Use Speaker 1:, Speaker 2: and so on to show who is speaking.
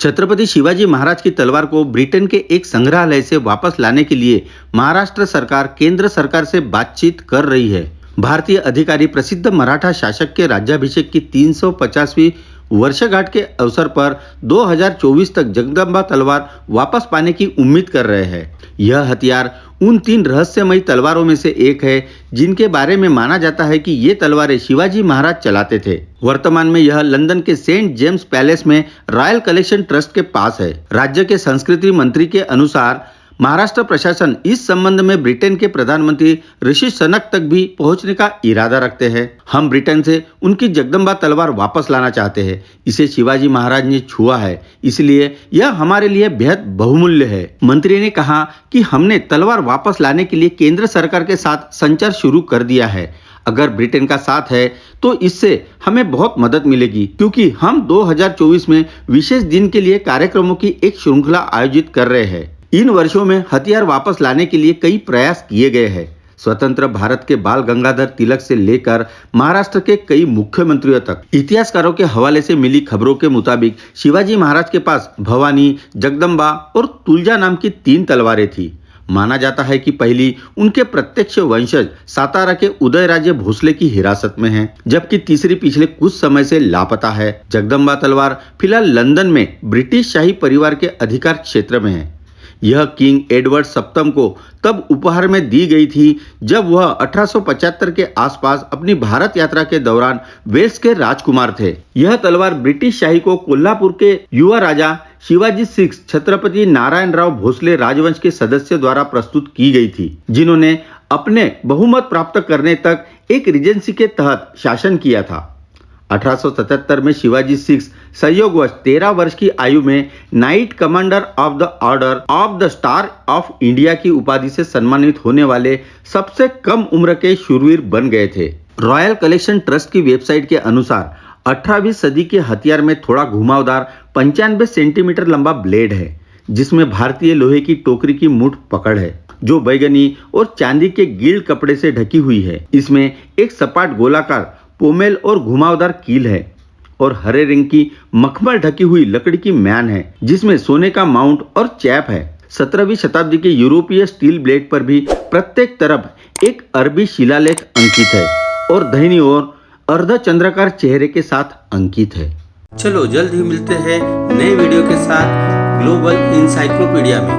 Speaker 1: छत्रपति शिवाजी महाराज की तलवार को ब्रिटेन के एक संग्रहालय से वापस लाने के लिए महाराष्ट्र सरकार केंद्र सरकार से बातचीत कर रही है। भारतीय अधिकारी प्रसिद्ध मराठा शासक के राज्याभिषेक की 350वीं वर्षगांठ के अवसर पर 2024 तक जगदम्बा तलवार वापस पाने की उम्मीद कर रहे हैं। यह हथियार उन 3 रहस्यमयी तलवारों में से एक है जिनके बारे में माना जाता है कि ये तलवारें शिवाजी महाराज चलाते थे। वर्तमान में यह लंदन के सेंट जेम्स पैलेस में रॉयल कलेक्शन ट्रस्ट के पास है। राज्य के संस्कृति मंत्री के अनुसार महाराष्ट्र प्रशासन इस संबंध में ब्रिटेन के प्रधानमंत्री ऋषि सुनक तक भी पहुंचने का इरादा रखते हैं। हम ब्रिटेन से उनकी जगदम्बा तलवार वापस लाना चाहते हैं। इसे शिवाजी महाराज ने छुआ है, इसलिए यह हमारे लिए बेहद बहुमूल्य है। मंत्री ने कहा कि हमने तलवार वापस लाने के लिए केंद्र सरकार के साथ संचार शुरू कर दिया है। अगर ब्रिटेन का साथ है तो इससे हमें बहुत मदद मिलेगी, क्योंकि हम 2024 में विशेष दिन के लिए कार्यक्रमों की एक श्रृंखला आयोजित कर रहे हैं। इन वर्षों में हथियार वापस लाने के लिए कई प्रयास किए गए हैं। स्वतंत्र भारत के बाल गंगाधर तिलक से लेकर महाराष्ट्र के कई मुख्यमंत्रियों तक। इतिहासकारों के हवाले से मिली खबरों के मुताबिक शिवाजी महाराज के पास भवानी, जगदम्बा और तुलजा नाम की 3 तलवारें थी। माना जाता है कि पहली उनके प्रत्यक्ष वंशज सातारा के उदयराजे भोसले की हिरासत में है, जबकि तीसरी पिछले कुछ समय से लापता है। जगदम्बा तलवार फिलहाल लंदन में ब्रिटिश शाही परिवार के अधिकार क्षेत्र में है। यह किंग एडवर्ड सप्तम को तब उपहार में दी गई थी जब वह 1875 के आसपास अपनी भारत यात्रा के दौरान वेल्स के राजकुमार थे। यह तलवार ब्रिटिश शाही को कोल्हापुर के युवा राजा शिवाजी 6 छत्रपति नारायणराव भोसले राजवंश के सदस्य द्वारा प्रस्तुत की गई थी, जिन्होंने अपने बहुमत प्राप्त करने तक एक रीजेंसी के तहत शासन किया था। 1877 में शिवाजी 6 संयोगवश 13 वर्ष की आयु में night commander of the order of the star of India की उपाधि से सम्मानित होने वाले सबसे कम उम्र के शूरवीर बन गए थे। रॉयल कलेक्शन ट्रस्ट की वेबसाइट के अनुसार 18वीं सदी के हथियार में थोड़ा घुमावदार 95 सेंटीमीटर लंबा ब्लेड है, जिसमें भारतीय लोहे की टोकरी की मुठ पकड़ है, जो बैगनी और चांदी के गिल्ड कपड़े से ढकी हुई है। इसमें एक सपाट गोलाकार पोमेल और घुमावदार कील है और हरे रंग की मखमल ढकी हुई लकड़ी की म्यान है, जिसमें सोने का माउंट और चैप है। 17वीं शताब्दी के यूरोपीय स्टील ब्लेड पर भी प्रत्येक तरफ एक अरबी शिलालेख अंकित है और दाहिनी ओर अर्धचंद्राकार चेहरे के साथ अंकित है। चलो जल्द ही मिलते हैं नए वीडियो के साथ ग्लोबल इंसाइक्लोपीडिया में।